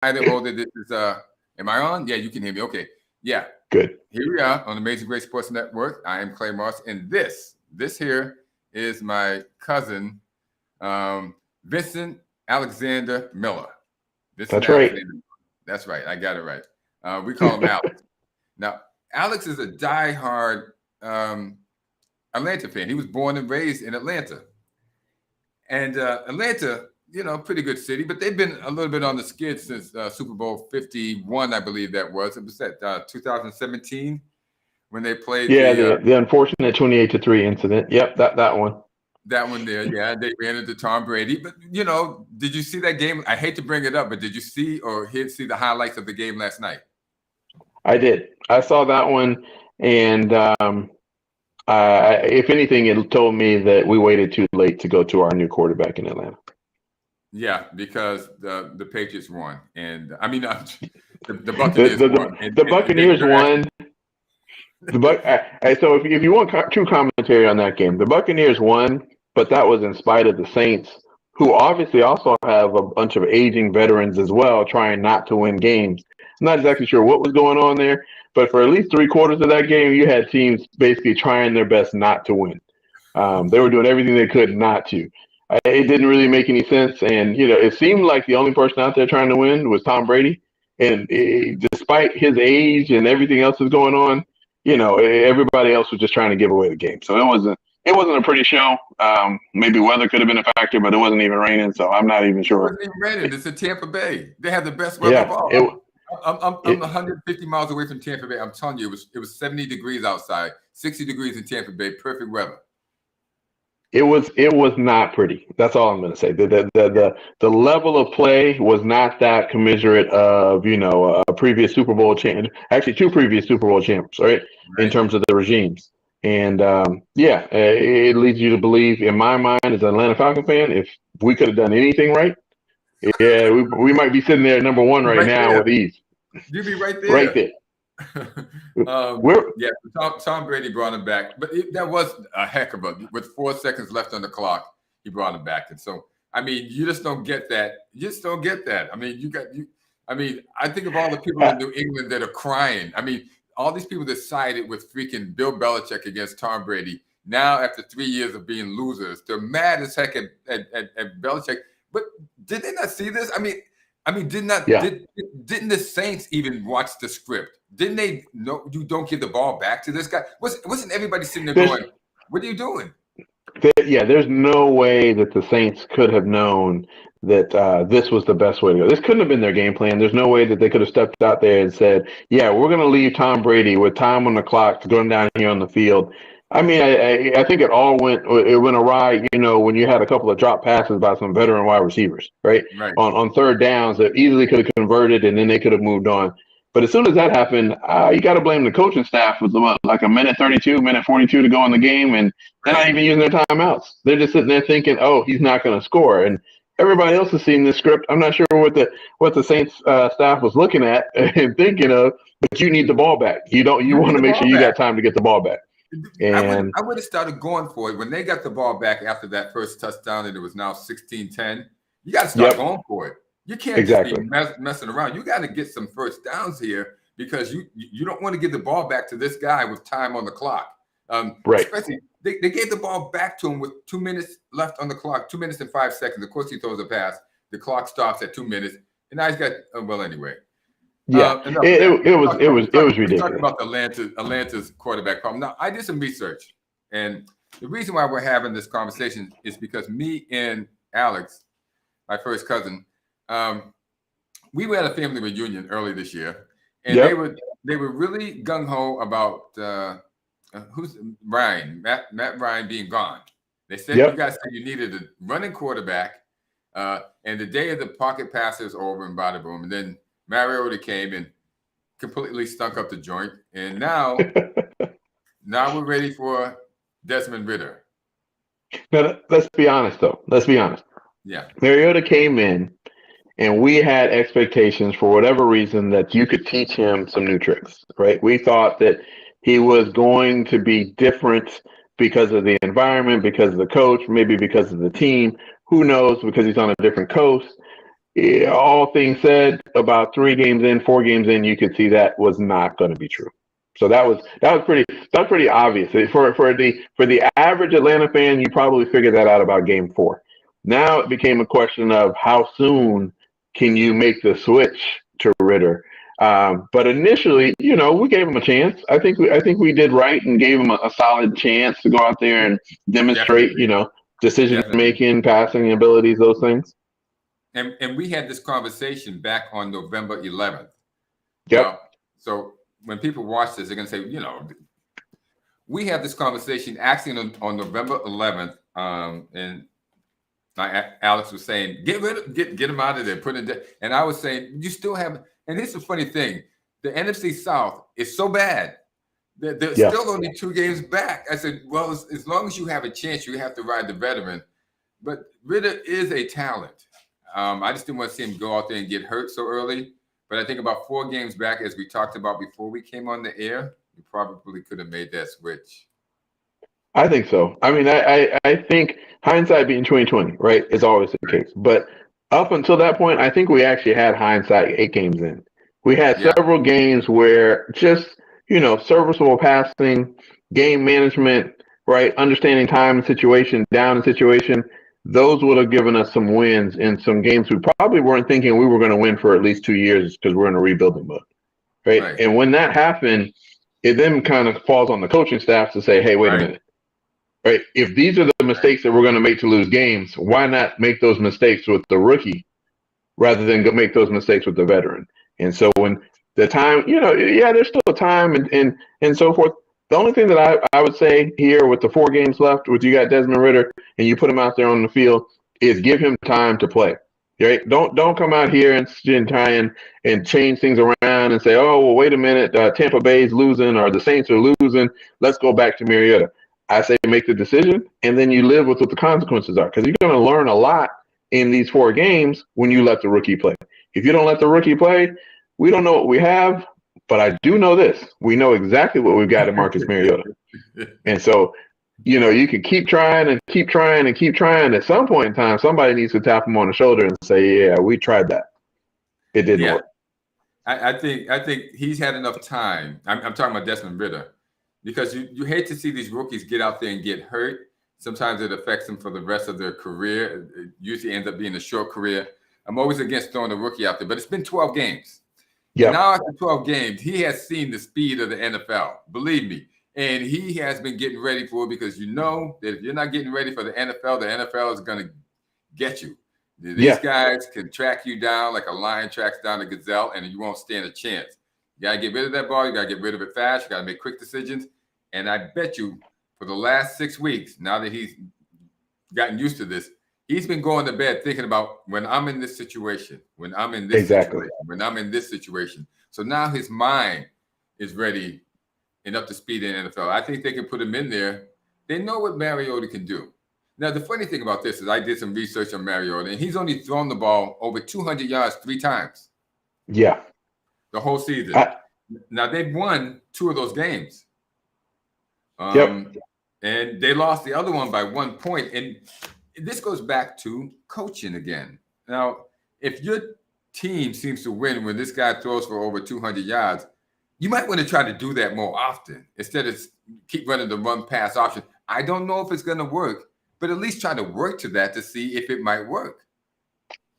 Hi there, Holder. This is am I on? Yeah, you can hear me. Okay. Yeah. Good. Here we are on Amazing Grace Sports Network. I am Clay Moss, and this here is my cousin, Vincent Alexander Miller. Vincent That's right. Alexander. That's right. I got it right. We call him Alex. Now, Alex is a diehard Atlanta fan. He was born and raised in Atlanta. And Atlanta, pretty good city, but they've been a little bit on the skid since Super Bowl 51, I believe that was. It was that 2017 when they played Yeah, the unfortunate 28-3 incident. Yep, that one. that one there. Yeah, they ran into Tom Brady. But, did you see that game? I hate to bring it up, but did you see the highlights of the game last night? I did. I saw that one, and if anything, it told me that we waited too late to go to our new quarterback in Atlanta. Yeah, because the Patriots won, and I mean the Buccaneers won. The Buccaneers won. So if you want true commentary on that game, the Buccaneers won, but that was in spite of the Saints, who obviously also have a bunch of aging veterans as well, trying not to win games. I'm not exactly sure what was going on there, but for at least 3/4 of that game, you had teams basically trying their best not to win. They were doing everything they could not to. It didn't really make any sense, and it seemed like the only person out there trying to win was Tom Brady. And despite his age and everything else that's going on, everybody else was just trying to give away the game. So it wasn't a pretty show. Maybe weather could have been a factor, but it wasn't even raining, so I'm not even sure. It wasn't even raining. It's in Tampa Bay. They have the best weather of all. I'm 150 miles away from Tampa Bay. I'm telling you, it was 70 degrees outside, 60 degrees in Tampa Bay, perfect weather. It was not pretty. That's all I'm going to say. The level of play was not that commiserate of a previous Super Bowl champ, actually 2 previous Super Bowl champs, right? In terms of the regimes. And it leads you to believe, in my mind, as an Atlanta Falcon fan, if we could have done anything right, we might be sitting there at number 1 right now with ease. You'd be right there. Right there. Tom Brady brought him back, but that was a heck of with 4 seconds left on the clock, he brought him back. And so, I mean, you just don't get that. You just don't get that. I mean, I think of all the people in New England that are crying. I mean, all these people that sided with freaking Bill Belichick against Tom Brady. Now, after 3 years of being losers, they're mad as heck at Belichick. But did they not see this? I mean, didn't the Saints even watch the script? Didn't they know you don't give the ball back to this guy? Wasn't everybody sitting there going, "What are you doing?" There's no way that the Saints could have known that this was the best way to go. This couldn't have been their game plan. There's no way that they could have stepped out there and said, "Yeah, we're going to leave Tom Brady with time on the clock to go down here on the field." I mean, I think it went awry, when you had a couple of drop passes by some veteran wide receivers, right? On third downs that easily could have converted, and then they could have moved on. But as soon as that happened, you got to blame the coaching staff with like a minute 32, minute 42 to go in the game, and they're not even using their timeouts. They're just sitting there thinking, "Oh, he's not going to score." And everybody else has seen this script. I'm not sure what the Saints staff was looking at and thinking of, but you need the ball back. You want to make sure you got time to get the ball back. And I would have started going for it when they got the ball back after that first touchdown, and it was now 16-10. You got to start going for it. You can't just be messing around. You got to get some first downs here because you don't want to give the ball back to this guy with time on the clock. Right. Especially they gave the ball back to him with 2 minutes left on the clock, 2 minutes and 5 seconds. Of course, he throws a pass. The clock stops at 2 minutes, and now he's got anyway. Yeah, it was ridiculous. Talking about Atlanta's quarterback problem. Now, I did some research, and the reason why we're having this conversation is because me and Alex, my first cousin, we were at a family reunion early this year, and they were really gung ho about who's Ryan, Matt Ryan being gone. They said you guys said you needed a running quarterback, and the day of the pocket passes over and bada boom, and then Mariota came and completely stunk up the joint, and now we're ready for Desmond Ridder. Now, let's be honest, though. Let's be honest. Yeah. Mariota came in, and we had expectations for whatever reason that you could teach him some new tricks, right? We thought that he was going to be different because of the environment, because of the coach, maybe because of the team. Who knows, because he's on a different coast. yeah, all things said, about 3 games in, 4 games in, you could see that was not going to be true. So that was pretty obvious for the average Atlanta fan. You probably figured that out about Game 4. Now it became a question of how soon can you make the switch to Ritter. But initially, we gave him a chance. I think we did right and gave him a solid chance to go out there and demonstrate, Definitely, decision definitely. making, passing abilities, those things. And we had this conversation back on November 11th. Yep. Now, so when people watch this, they're going to say, we have this conversation actually on November 11th, and like Alex was saying, get him out of there, put it. And I was saying, you still have. And here's the funny thing: the NFC South is so bad that they're Yeah. still only 2 games back. I said, well, as long as you have a chance, you have to ride the veteran. But Ritter is a talent. I just didn't want to see him go out there and get hurt so early. But I think about 4 games back, as we talked about before we came on the air, you probably could have made that switch. I think so. I mean, I think hindsight being 2020, right, is always the Right. case. But up until that point, I think we actually had hindsight 8 games in. We had Yeah. several games where just, serviceable passing, game management, right, understanding time and situation, down and situation, those would have given us some wins in some games we probably weren't thinking we were going to win for at least 2 years because we're in a rebuilding mode, right? Right. And when that happened, it then kind of falls on the coaching staff to say, hey, wait a Right. minute. Right. If these are the mistakes that we're going to make to lose games, why not make those mistakes with the rookie rather than go make those mistakes with the veteran? And so when the time, yeah, there's still time and so forth. The only thing that I would say here with the 4 games left, with you got Desmond Ritter and you put him out there on the field, is give him time to play. Right? Don't come out here and try and change things around and say, oh, well, wait a minute, Tampa Bay's losing or the Saints are losing. Let's go back to Mariota. I say make the decision, and then you live with what the consequences are, because you're going to learn a lot in these 4 games when you let the rookie play. If you don't let the rookie play, we don't know what we have, but I do know this. We know exactly what we've got in Marcus Mariota. And so, you can keep trying and keep trying and keep trying. At some point in time, somebody needs to tap him on the shoulder and say, yeah, we tried that. It didn't Yeah. work. I think he's had enough time. I'm talking about Desmond Ritter, because you hate to see these rookies get out there and get hurt. Sometimes it affects them for the rest of their career. It usually ends up being a short career. I'm always against throwing a rookie out there, but it's been 12 games. And Yeah. now after 12 games, he has seen the speed of the NFL, believe me. And he has been getting ready for it, because you know that if you're not getting ready for the NFL is going to get you. These Yeah. guys can track you down like a lion tracks down a gazelle, and you won't stand a chance. You got to get rid of that ball. You got to get rid of it fast. You got to make quick decisions. And I bet you for the last 6 weeks, now that he's gotten used to this, he's been going to bed thinking about when I'm in this situation, when I'm in this Exactly. situation, when I'm in this situation. So now his mind is ready and up to speed in NFL. I think they can put him in there. They know what Mariota can do. Now, the funny thing about this is I did some research on Mariota, and he's only thrown the ball over 200 yards 3 times Yeah. the whole season. I, Now, they've won 2 of those games. yep. And they lost the other one by 1 point. And this goes back to coaching again. Now, if your team seems to win when this guy throws for over 200 yards, you might want to try to do that more often instead of keep running the run pass option. I don't know if it's going to work, but at least try to work to that to see if it might work.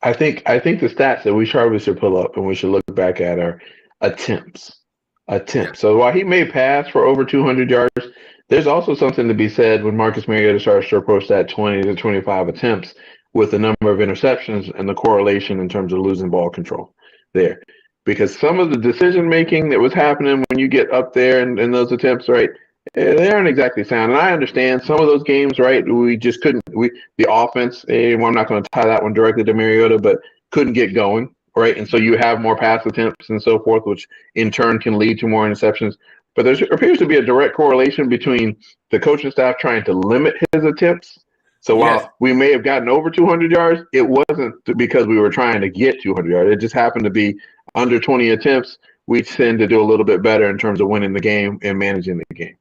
I think the stats that we probably should pull up and we should look back at are attempts. Yeah. So while he may pass for over 200 yards, there's also something to be said when Marcus Mariota starts to approach that 20 to 25 attempts with the number of interceptions and the correlation in terms of losing ball control there. Because some of the decision making that was happening when you get up there in those attempts, right, they aren't exactly sound. And I understand some of those games, right, we just couldn't, the offense, well, I'm not going to tie that one directly to Mariota, but couldn't get going, right? And so you have more pass attempts and so forth, which in turn can lead to more interceptions. But there appears to be a direct correlation between the coaching staff trying to limit his attempts. So Yes. while we may have gotten over 200 yards, it wasn't because we were trying to get 200 yards. It just happened to be under 20 attempts. We tend to do a little bit better in terms of winning the game and managing the game.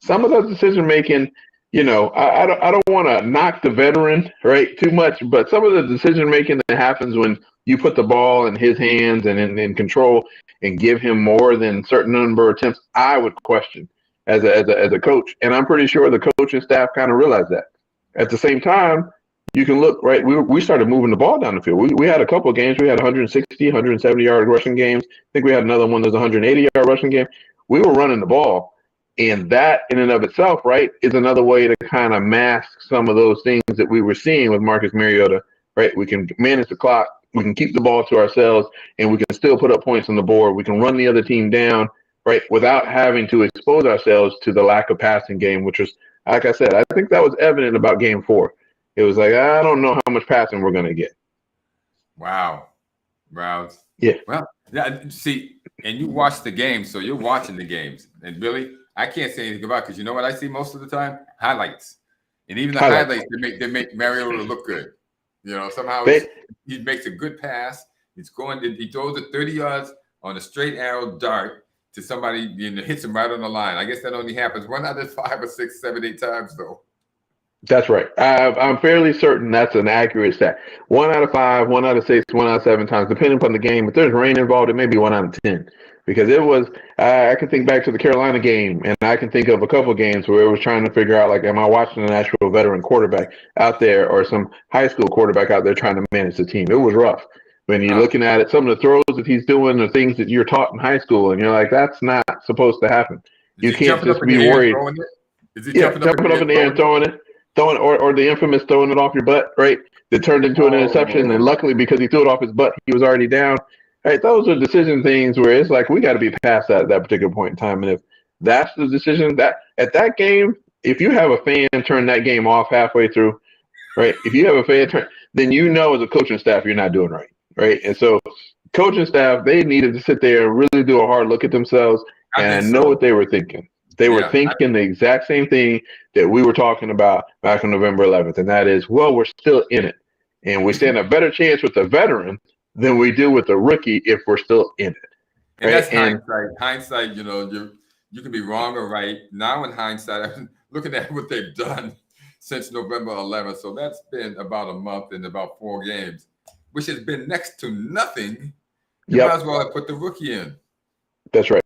Some of those decision making, I don't want to knock the veteran, right, too much, but some of the decision making that happens when you put the ball in his hands and in control and give him more than certain number of attempts, I would question as a coach. And I'm pretty sure the coaching staff kind of realized that. At the same time, you can look, right, we started moving the ball down the field. We had a couple of games. We had 160, 170-yard rushing games. I think we had another one that's 180-yard rushing game. We were running the ball. And that in and of itself, right, is another way to kind of mask some of those things that we were seeing with Marcus Mariota, right? We can manage the clock, we can keep the ball to ourselves, and we can still put up points on the board. We can run the other team down, right, without having to expose ourselves to the lack of passing game, which was, like I said, I think that was evident about game 4. It was like, I don't know how much passing we're going to get. Wow. Yeah. Well, yeah, see, and you watch the games, so you're watching the games. And Billy, I can't say anything about it because you know what I see most of the time? Highlights. And even the highlights they make Mariota look good. Somehow he makes a good pass. He throws it 30 yards on a straight arrow dart to somebody, hits him right on the line. I guess that only happens 1 out of 5 or 6, 7, 8 times, though. That's right. I'm fairly certain that's an accurate stat. 1 out of 5, 1 out of 6, 1 out of 7 times, depending upon the game. If there's rain involved, it may be 1 out of 10. Because it was, I can think back to the Carolina game, and I can think of a couple of games where it was trying to figure out, like, am I watching an actual veteran quarterback out there or some high school quarterback out there trying to manage the team? It was rough. When you're looking at it, some of the throws that he's doing are things that you're taught in high school, and you're like, that's not supposed to happen. You can't just be worried. Is he jumping up in the air and throwing it? Or the infamous throwing it off your butt, right? That turned into an interception, and luckily because he threw it off his butt, he was already down. Right, those are decision things where it's like we got to be past that at that particular point in time. And if that's the decision that at that game, if you have a fan turn that game off halfway through, right? If you have a fan turn, then as a coaching staff you're not doing right? And so coaching staff, they needed to sit there and really do a hard look at themselves and know what they were thinking. They were thinking the exact same thing that we were talking about back on November 11th, and that is, well, we're still in it, and we stand a better chance with the veteran than we do with the rookie if we're still in it. And that's hindsight. Hindsight, you can be wrong or right. Now in hindsight, I'm looking at what they've done since November 11th. So that's been about a month and about 4 games, which has been next to nothing. You might as well have put the rookie in. That's right.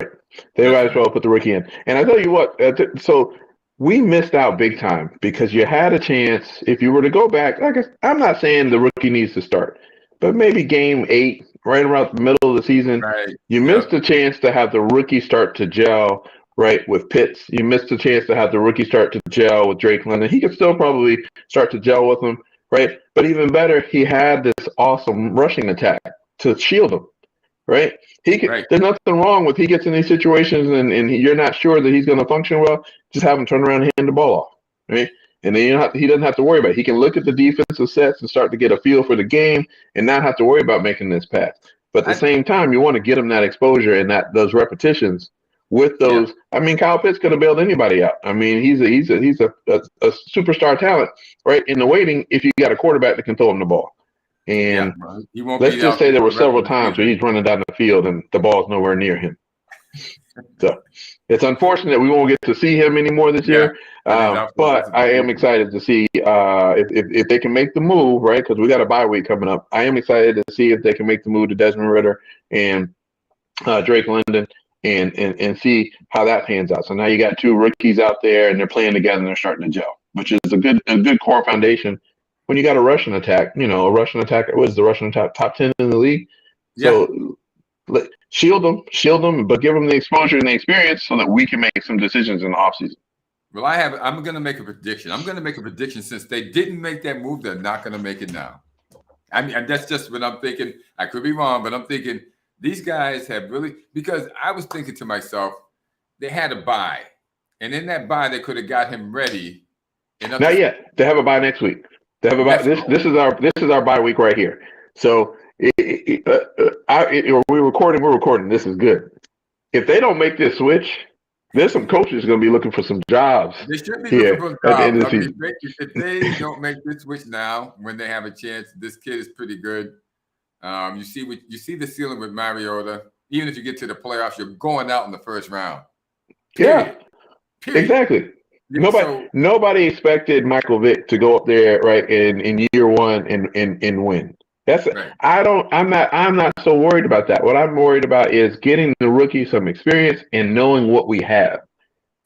They might as well put the rookie in. And I tell you what, so we missed out big time because you had a chance. If you were to go back, I'm not saying the rookie needs to start, but maybe game 8, right around the middle of the season, you missed a chance to have the rookie start to gel, right, with Pitts. You missed a chance to have the rookie start to gel with Drake London. He could still probably start to gel with him, right? But even better, he had this awesome rushing attack to shield him. Right? There's nothing wrong with he gets in these situations and you're not sure that he's going to function well. Just have him turn around and hand the ball off, right? And then he doesn't have to worry about it. He can look at the defensive sets and start to get a feel for the game and not have to worry about making this pass. But at the same time, you want to get him that exposure and those repetitions with those. Yeah. I mean, Kyle Pitts could have bailed anybody out. I mean, he's a superstar talent, right? In the waiting, if you got a quarterback that can throw him the ball. And let's just say there were several times where he's running down the field and the ball's nowhere near him. So it's unfortunate we won't get to see him anymore this year. But I am excited to see if they can make the move, right? Because we got a bye week coming up. I am excited to see if they can make the move to Desmond Ridder and Drake London and see how that pans out. So now you got 2 rookies out there and they're playing together and they're starting to gel, which is a good core foundation. When you got a rushing attack, what is the rushing attack? Top 10 in the league. So shield them, but give them the exposure and the experience so that we can make some decisions in the offseason. Well, I'm going to make a prediction. I'm going to make a prediction since they didn't make that move, they're not going to make it now. I mean, that's just what I'm thinking. I could be wrong, but I'm thinking these guys have really, because I was thinking to myself, they had a bye. And in that bye, they could have got him ready. Not yet. They have a bye next week. They have a bye. This is our bye week right here. So we're recording. This is good. If they don't make this switch, there's some coaches going to be looking for some jobs. They should be looking for jobs. At the end of the season. If they don't make this switch now, when they have a chance, this kid is pretty good. You see the ceiling with Mariota. Even if you get to the playoffs, you're going out in the first round. Period. Yeah, exactly. Nobody expected Michael Vick to go up there right in year one and win. That's right. I'm not so worried about that. What I'm worried about is getting the rookie some experience and knowing what we have.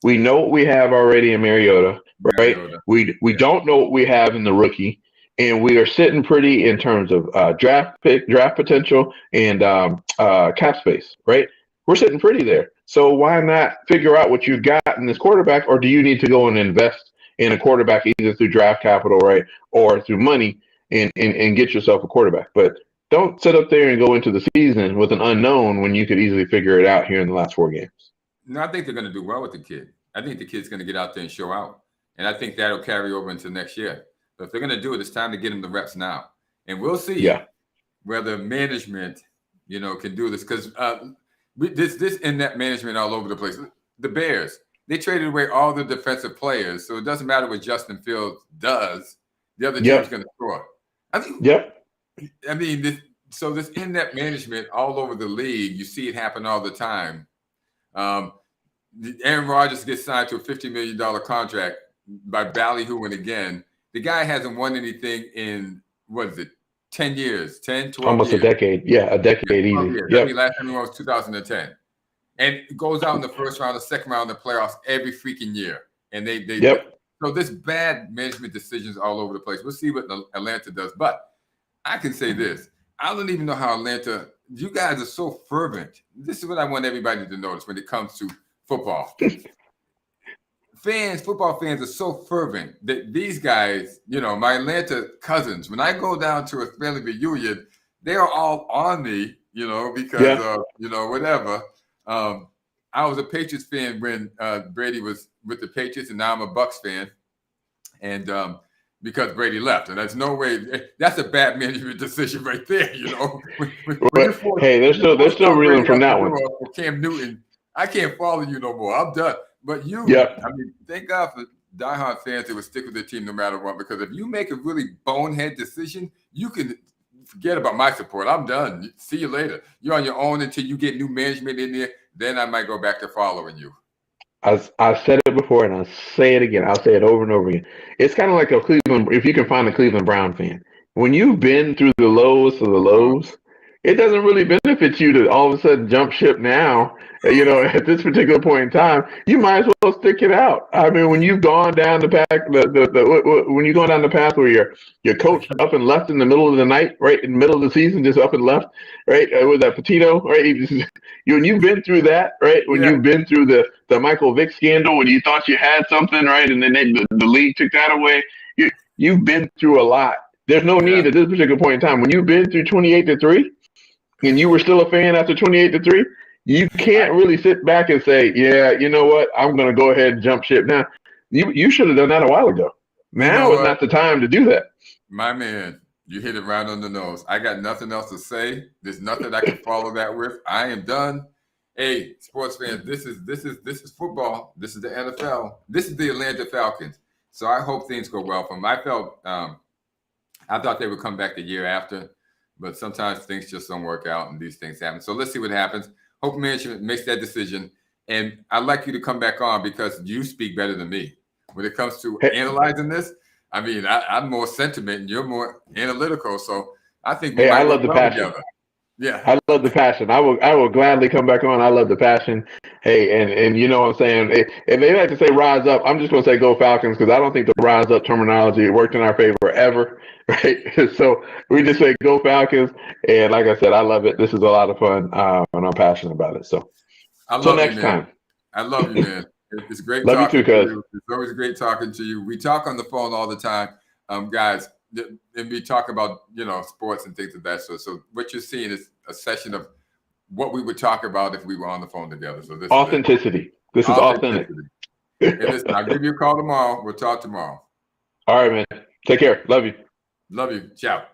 We know what we have already in Mariota, right? We don't know what we have in the rookie, and we are sitting pretty in terms of draft potential and cap space, right? We're sitting pretty there. So why not figure out what you got in this quarterback, or do you need to go and invest in a quarterback either through draft capital, right, or through money and get yourself a quarterback? But don't sit up there and go into the season with an unknown when you could easily figure it out here in the last 4 games. No, I think they're going to do well with the kid. I think the kid's going to get out there and show out. And I think that'll carry over into next year. But if they're going to do it, it's time to get him the reps now. And we'll see whether management, can do this. Because this in-net management all over the place. The Bears, they traded away all the defensive players. So it doesn't matter what Justin Fields does. The other team's going to score. This in-net management all over the league, you see it happen all the time. Aaron Rodgers gets signed to a $50 million contract by ballyhooing again. The guy hasn't won anything in, 10 years, 10, 12 Almost years. A decade. Yeah, a decade easy. Yep. Last time he won was 2010. And goes out in the first round, the second round of the playoffs every freaking year. And so this bad management decisions all over the place. We'll see what Atlanta does. But I can say this. I don't even know how Atlanta, you guys are so fervent. This is what I want everybody to notice when it comes to football. Football fans are so fervent that these guys, my Atlanta cousins, when I go down to a family reunion, they are all on me, because of, whatever. I was a Patriots fan when Brady was with the Patriots, and now I'm a Bucs fan. And because Brady left, and there's no way that's a bad management decision right there. Hey, they're still reeling from that one. Cam Newton, I can't follow you no more. I'm done. But thank God for diehard fans that would stick with their team no matter what. Because if you make a really bonehead decision, you can forget about my support. I'm done. See you later. You're on your own until you get new management in there. Then I might go back to following you. I've said it before, and I'll say it again. I'll say it over and over again. It's kind of like a Cleveland. If you can find a Cleveland Brown fan, when you've been through the lows of the lows, it doesn't really benefit you to all of a sudden jump ship now. At this particular point in time, you might as well stick it out. I mean, when you've gone down the path, when you go down the path where your coach up and left in the middle of the night, right in the middle of the season, just up and left, right with that Petito, right? When you've been through that, right? When you've been through the Michael Vick scandal, when you thought you had something, right, and then the league took that away, you've been through a lot. There's no need at this particular point in time. When you've been through 28-3, and you were still a fan after 28-3. You can't really sit back and say, yeah, you know what? I'm going to go ahead and jump ship. Now, you should have done that a while ago. Now is not the time to do that. My man, you hit it right on the nose. I got nothing else to say. There's nothing I can follow that with. I am done. Hey, sports fans, this is football. This is the NFL. This is the Atlanta Falcons. So I hope things go well for them. I thought they would come back the year after, but sometimes things just don't work out and these things happen. So let's see what happens. Hope management makes that decision. And I'd like you to come back on because you speak better than me. When it comes to analyzing this, I mean, I'm more sentiment and you're more analytical. So I think I love the passion. Together. Yeah. I love the passion. I will gladly come back on. I love the passion. Hey, and you know what I'm saying? If they like to say rise up, I'm just going to say go Falcons because I don't think the rise up terminology worked in our favor ever, right? So we just say go Falcons. And like I said, I love it. This is a lot of fun, and I'm passionate about it. So until next time. I love you, man. It's great love talking you too, to you. It's always great talking to you. We talk on the phone all the time, guys. And we talk about, sports and things of that sort. So what you're seeing is a session of what we would talk about if we were on the phone together. So this authenticity. This is authentic. Hey, listen, I'll give you a call tomorrow. We'll talk tomorrow. All right, man. Take care. Love you. Love you. Ciao.